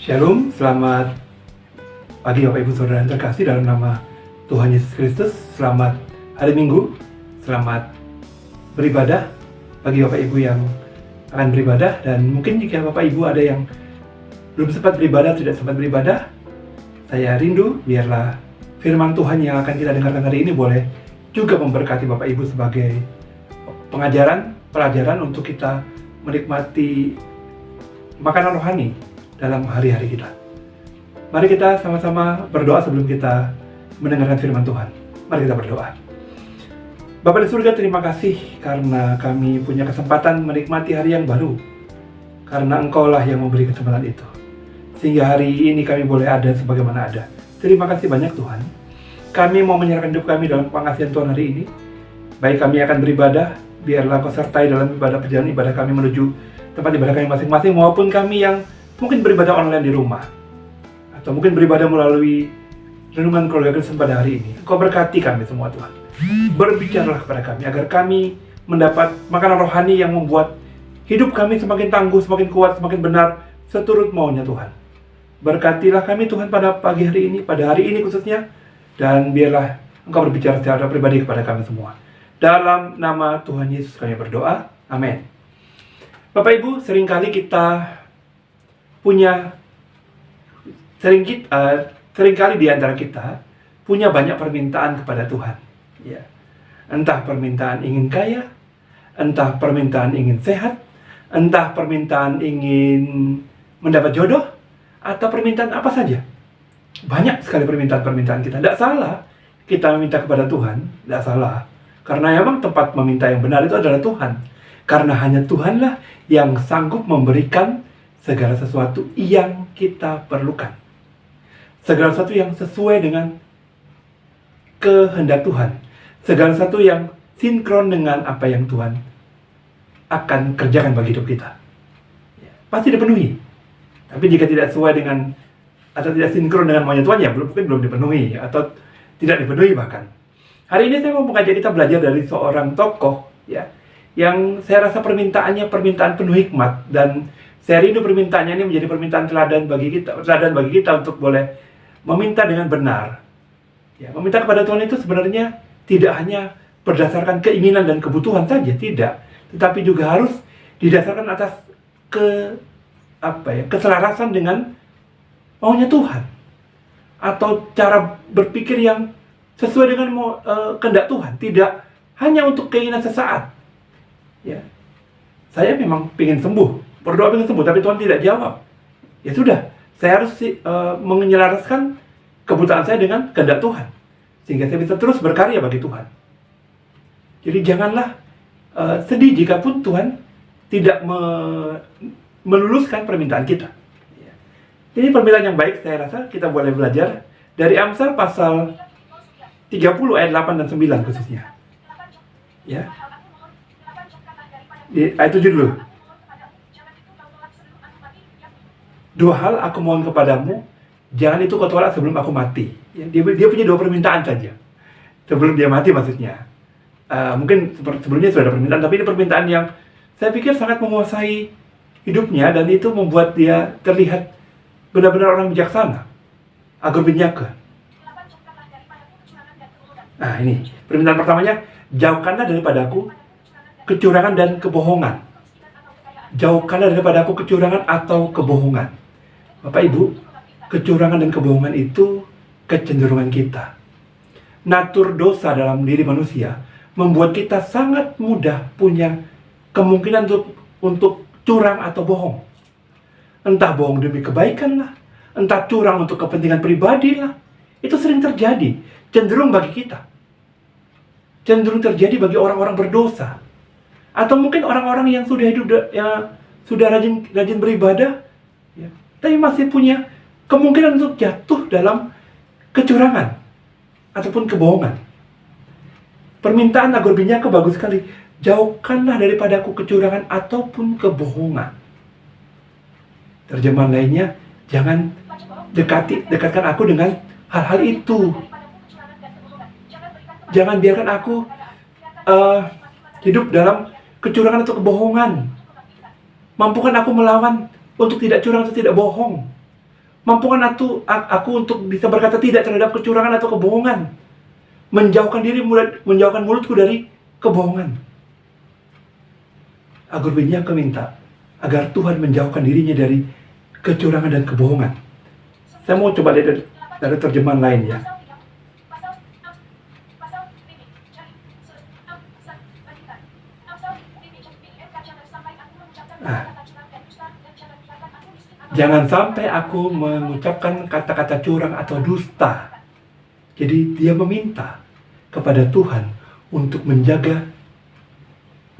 Shalom, selamat pagi Bapak Ibu Saudara yang terkasih dalam nama Tuhan Yesus Kristus. Selamat hari Minggu, selamat beribadah bagi Bapak Ibu yang akan beribadah. Dan mungkin jika Bapak Ibu ada yang belum sempat beribadah, tidak sempat beribadah, saya rindu biarlah firman Tuhan yang akan kita dengarkan hari ini boleh juga memberkati Bapak Ibu sebagai pelajaran untuk kita menikmati makanan rohani dalam hari-hari kita. Mari kita sama-sama berdoa sebelum kita mendengarkan firman Tuhan. Mari kita berdoa. Bapa di surga, terima kasih karena kami punya kesempatan menikmati hari yang baru. Karena Engkaulah yang memberi kesempatan itu. Sehingga hari ini kami boleh ada sebagaimana ada. Terima kasih banyak Tuhan. Kami mau menyerahkan hidup kami dalam pengasihan Tuhan hari ini. Baik kami akan beribadah, biarlah Kau sertai dalam perjalanan ibadah kami menuju tempat ibadah kami masing-masing, maupun kami yang mungkin beribadah online di rumah, atau mungkin beribadah melalui renungan keluarga Kristen pada hari ini. Kau berkati kami semua Tuhan. Berbicaralah kepada kami, agar kami mendapat makanan rohani yang membuat hidup kami semakin tangguh, semakin kuat, semakin benar, seturut maunya Tuhan. Berkatilah kami Tuhan pada pagi hari ini, pada hari ini khususnya, dan biarlah Engkau berbicara secara pribadi kepada kami semua. Dalam nama Tuhan Yesus kami berdoa, amin. Bapak Ibu, seringkali kita seringkali di antara kita punya banyak permintaan kepada Tuhan. Ya. Entah permintaan ingin kaya, entah permintaan ingin sehat, entah permintaan ingin mendapat jodoh, atau permintaan apa saja. Banyak sekali permintaan-permintaan kita. Tidak salah kita meminta kepada Tuhan, tidak salah. Karena memang tempat meminta yang benar itu adalah Tuhan. Karena hanya Tuhanlah yang sanggup memberikan segala sesuatu yang kita perlukan. Segala sesuatu yang sesuai dengan kehendak Tuhan. Segala sesuatu yang sinkron dengan apa yang Tuhan akan kerjakan bagi hidup kita. Pasti dipenuhi. Tapi jika tidak sesuai dengan atau tidak sinkron dengan maunya Tuhan, ya mungkin belum dipenuhi atau tidak dipenuhi bahkan. Hari ini saya mau mengajak kita belajar dari seorang tokoh ya, yang saya rasa permintaannya permintaan penuh hikmat, dan saya rindu permintaannya ini menjadi permintaan teladan bagi kita untuk boleh meminta dengan benar. Ya, meminta kepada Tuhan itu sebenarnya tidak hanya berdasarkan keinginan dan kebutuhan saja, tidak, tetapi juga harus didasarkan atas keselarasan dengan maunya Tuhan, atau cara berpikir yang sesuai dengan kehendak Tuhan, tidak hanya untuk keinginan sesaat. Ya, saya memang ingin sembuh, berdoa ingin sembuh, tapi Tuhan tidak jawab. Ya sudah, saya harus menyelaraskan kebutaan saya dengan kehendak Tuhan, sehingga saya bisa terus berkarya bagi Tuhan. Jadi janganlah sedih jikapun Tuhan tidak meluluskan permintaan kita. Ya. Ini permintaan yang baik, saya rasa kita boleh belajar dari Amsal pasal 30 ayat 8 dan 9 khususnya. Ya. Ayat 7 dulu. Dua hal aku mohon kepadamu, jangan itu kau tolak sebelum aku mati. Ya, dia punya dua permintaan saja. Sebelum dia mati maksudnya. Mungkin sebelumnya sudah ada permintaan, tapi ini permintaan yang saya pikir sangat menguasai hidupnya, dan itu membuat dia terlihat benar-benar orang bijaksana. Agur Binyaka. Nah ini, permintaan pertamanya, jauhkanlah daripadaku kecurangan dan kebohongan. Jauhkanlah daripada aku kecurangan atau kebohongan. Bapak Ibu, kecurangan dan kebohongan itu kecenderungan kita. Natur dosa dalam diri manusia membuat kita sangat mudah punya kemungkinan untuk curang atau bohong. Entah bohong demi kebaikan lah, entah curang untuk kepentingan pribadi lah. Itu sering terjadi, cenderung bagi kita. Cenderung terjadi bagi orang-orang berdosa. Atau mungkin orang-orang yang sudah hidup, sudah rajin beribadah, ya, tapi masih punya kemungkinan untuk jatuh dalam kecurangan ataupun kebohongan. Permintaan Agur Binyaka bagus sekali. Jauhkanlah daripadaku kecurangan ataupun kebohongan. Terjemahan lainnya, jangan dekatkan aku dengan hal-hal itu. Jangan biarkan aku hidup dalam kecurangan atau kebohongan. Mampukan aku melawan untuk tidak curang atau tidak bohong. Mampukan aku untuk bisa berkata tidak terhadap kecurangan atau kebohongan. Menjauhkan mulutku dari kebohongan. Agar Binyaka minta agar Tuhan menjauhkan dirinya dari kecurangan dan kebohongan. Saya mau coba lihat dari terjemahan lain ya. Jangan sampai aku mengucapkan kata-kata curang atau dusta. Jadi dia meminta kepada Tuhan untuk menjaga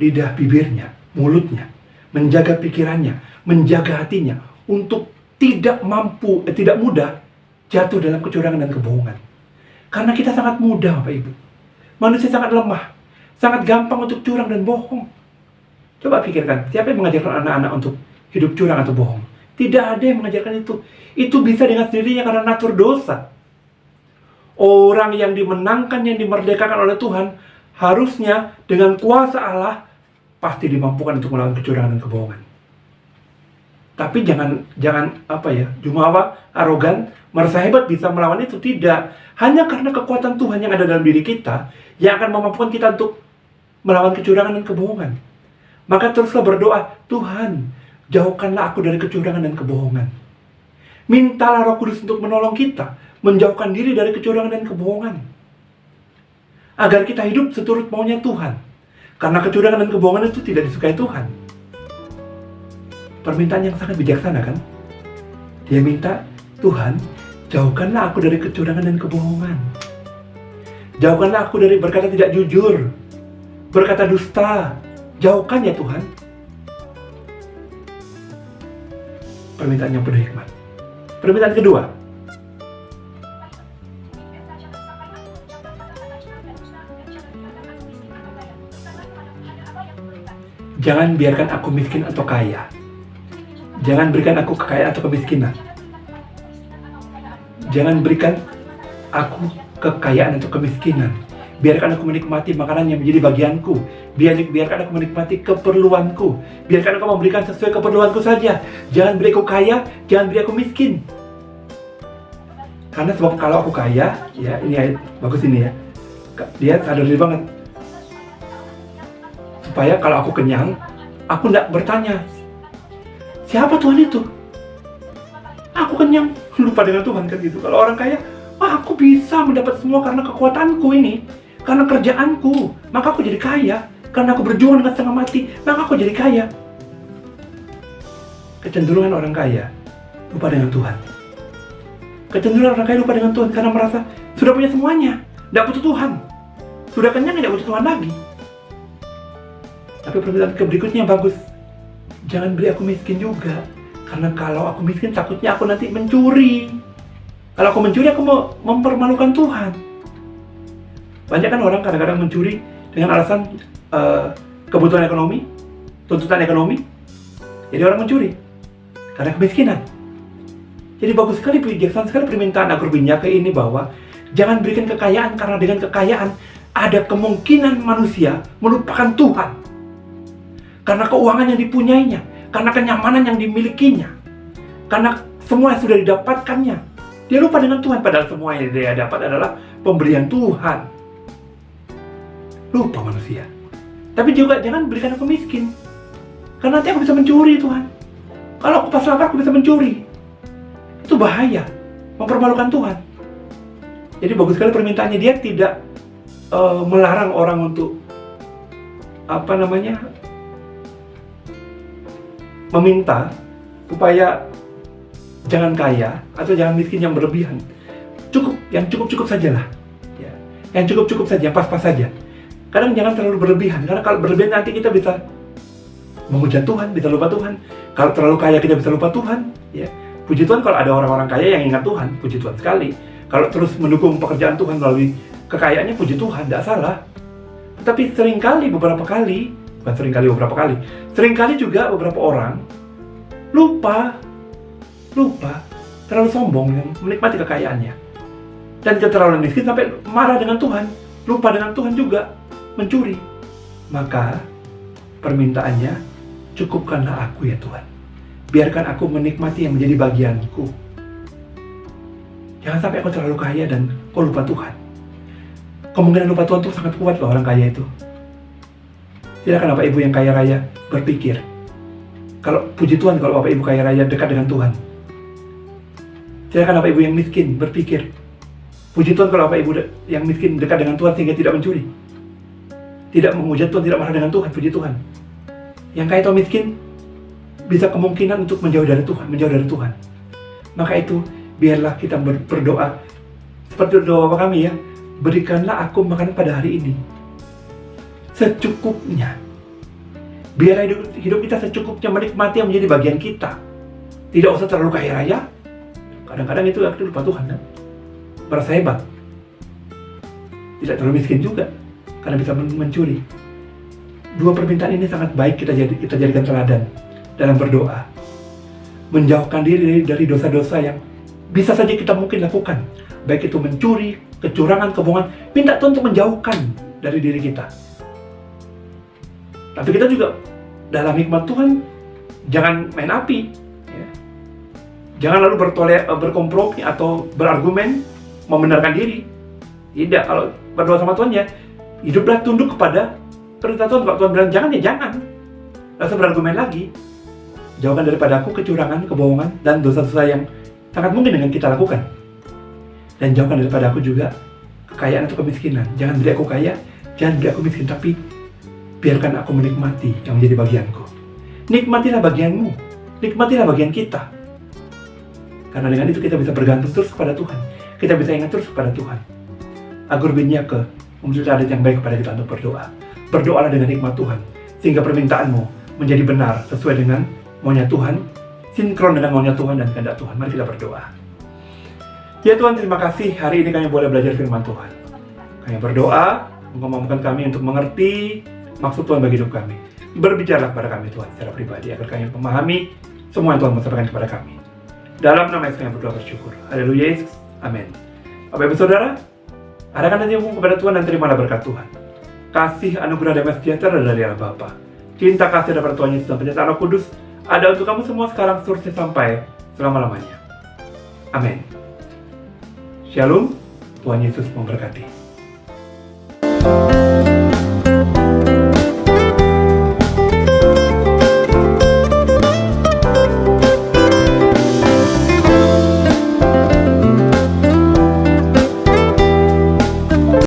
lidah bibirnya, mulutnya, menjaga pikirannya, menjaga hatinya, untuk tidak mudah jatuh dalam kecurangan dan kebohongan. Karena kita sangat mudah, Bapak Ibu. Manusia sangat lemah, sangat gampang untuk curang dan bohong. Coba pikirkan, siapa yang mengajarkan anak-anak untuk hidup curang atau bohong? Tidak ada yang mengajarkan itu. Itu bisa dengan sendirinya karena natur dosa. Orang yang dimenangkan, yang dimerdekakan oleh Tuhan, harusnya dengan kuasa Allah pasti dimampukan untuk melawan kecurangan dan kebohongan. Tapi jangan jumawa, arogan, merasa hebat bisa melawan itu. Tidak. Hanya karena kekuatan Tuhan yang ada dalam diri kita yang akan memampukan kita untuk melawan kecurangan dan kebohongan. Maka teruslah berdoa, Tuhan, jauhkanlah aku dari kecurangan dan kebohongan. Mintalah Roh Kudus untuk menolong kita, menjauhkan diri dari kecurangan dan kebohongan. Agar kita hidup seturut maunya Tuhan. Karena kecurangan dan kebohongan itu tidak disukai Tuhan. Permintaan yang sangat bijaksana kan? Dia minta, Tuhan, jauhkanlah aku dari kecurangan dan kebohongan. Jauhkanlah aku dari berkata tidak jujur, berkata dusta. Jauhkan ya Tuhan. Permintaan yang penuh hikmat. Permintaan kedua. Jangan biarkan aku miskin atau kaya. Jangan berikan aku kekayaan atau kemiskinan. Jangan berikan aku kekayaan atau kemiskinan. Biarkan aku menikmati makanan yang menjadi bagianku. Biarkan aku menikmati keperluanku. Biarkan aku memberikan sesuai keperluanku saja. Jangan beri aku kaya, jangan beri aku miskin. Karena sebab kalau aku kaya, ya ini ayat bagus ini ya. Dia sadar diri banget. Supaya kalau aku kenyang, aku tidak bertanya, siapa Tuhan itu? Aku kenyang, lupa dengan Tuhan kan gitu. Kalau orang kaya, aku bisa mendapat semua karena kekuatanku ini. Karena kerjaanku, maka aku jadi kaya. Karena aku berjuang dengan setengah mati, maka aku jadi kaya. Kecenderungan orang kaya lupa dengan Tuhan. Kecenderungan orang kaya lupa dengan Tuhan karena merasa sudah punya semuanya, tidak butuh Tuhan. Sudah kenyang, tidak butuh Tuhan lagi. Tapi permintaan berikutnya bagus. Jangan beri aku miskin juga. Karena kalau aku miskin, takutnya aku nanti mencuri. Kalau aku mencuri, aku mau mempermalukan Tuhan. Banyak kan orang kadang-kadang mencuri dengan alasan kebutuhan ekonomi, tuntutan ekonomi. Jadi orang mencuri karena kemiskinan. Jadi bagus sekali, bijaksana sekali permintaan Agur Binyaka ini bahwa jangan berikan kekayaan karena dengan kekayaan ada kemungkinan manusia melupakan Tuhan. Karena keuangan yang dipunyainya, karena kenyamanan yang dimilikinya, karena semua yang sudah didapatkannya, dia lupa dengan Tuhan. Padahal semua yang dia dapat adalah pemberian Tuhan. Lupa manusia. Tapi juga jangan berikan aku miskin, karena nanti aku bisa mencuri Tuhan. Kalau aku pas lapar aku bisa mencuri. Itu bahaya, mempermalukan Tuhan. Jadi bagus sekali permintaannya. Dia tidak melarang orang untuk meminta supaya jangan kaya atau jangan miskin yang berlebihan. Yang cukup sajalah. Ya. Yang cukup saja, pas-pas saja. Kadang jangan terlalu berlebihan, karena kalau berlebihan nanti kita bisa menghujat Tuhan, bisa lupa Tuhan. Kalau terlalu kaya kita bisa lupa Tuhan. Ya. Puji Tuhan kalau ada orang-orang kaya yang ingat Tuhan, puji Tuhan sekali. Kalau terus mendukung pekerjaan Tuhan melalui kekayaannya, puji Tuhan, tidak salah. Tetapi seringkali juga beberapa orang lupa, terlalu sombong yang menikmati kekayaannya. Dan keterlaluan miskin sampai marah dengan Tuhan, lupa dengan Tuhan juga, mencuri. Maka permintaannya, cukupkanlah aku ya Tuhan. Biarkan aku menikmati yang menjadi bagianku. Jangan sampai kau terlalu kaya dan kau lupa Tuhan. Kemungkinan lupa Tuhan tuh sangat kuat loh orang kaya itu. Silakan Bapak Ibu yang kaya raya berpikir. Kalau puji Tuhan kalau Bapak Ibu kaya raya dekat dengan Tuhan. Silakan Bapak Ibu yang miskin berpikir. Puji Tuhan kalau Bapak Ibu yang miskin dekat dengan Tuhan sehingga tidak mencuri. Tidak menghujat Tuhan, tidak marah dengan Tuhan, puji Tuhan. Yang kaya atau miskin bisa kemungkinan untuk menjauh dari Tuhan, menjauh dari Tuhan. Maka itu biarlah kita berdoa seperti doa Bapa kami ya. Berikanlah aku makanan pada hari ini secukupnya. Biarlah hidup kita secukupnya, menikmati yang menjadi bagian kita. Tidak usah terlalu kaya raya. Kadang-kadang itu aku lupa Tuhan kan? Merasa hebat. Tidak terlalu miskin juga karena bisa mencuri. Dua permintaan ini sangat baik kita jadikan teladan dalam berdoa. Menjauhkan diri dari dosa-dosa yang bisa saja kita mungkin lakukan. Baik itu mencuri, kecurangan, kebohongan. Minta Tuhan untuk menjauhkan dari diri kita. Tapi kita juga dalam hikmat Tuhan jangan main api. Ya. Jangan lalu berkompromi atau berargumen membenarkan diri. Tidak, kalau berdoa sama Tuhan ya hiduplah tunduk kepada perintah Tuhan. Kalau Tuhan bilang jangan ya jangan. Lalu berargumen lagi. Jauhkan daripada aku kecurangan, kebohongan, dan dosa-dosa yang sangat mungkin dengan kita lakukan. Dan jauhkan daripada aku juga kekayaan atau kemiskinan. Jangan beri aku kaya, jangan beri aku miskin, tapi biarkan aku menikmati yang menjadi bagianku. Nikmatilah bagianmu, nikmatilah bagian kita. Karena dengan itu kita bisa bergantung terus kepada Tuhan. Kita bisa ingat terus kepada Tuhan. Agur bin Yake memberi adat yang baik kepada kita untuk berdoa. Berdoalah dengan hikmat Tuhan, sehingga permintaanmu menjadi benar sesuai dengan maunya Tuhan, sinkron dengan maunya Tuhan dan kehendak Tuhan. Mari kita berdoa. Ya Tuhan, terima kasih hari ini kami boleh belajar firman Tuhan. Kami berdoa, Engkau mampukan kami untuk mengerti maksud Tuhan bagi hidup kami. Berbicaralah kepada kami Tuhan secara pribadi, agar kami memahami semua yang Tuhan mau sampaikan kepada kami. Dalam nama Yesus kami berdoa bersyukur. Haleluya Yesus. Amin. Bapak Ibu Saudara, arahkan hati kepada Tuhan dan terimalah berkat Tuhan. Kasih anugerah damai sejahtera dari Allah Bapa, cinta kasih dari Tuhan Yesus dan penyertaan Roh Kudus ada untuk kamu semua sekarang seterusnya sampai selama-lamanya. Amin. Shalom, Tuhan Yesus memberkati.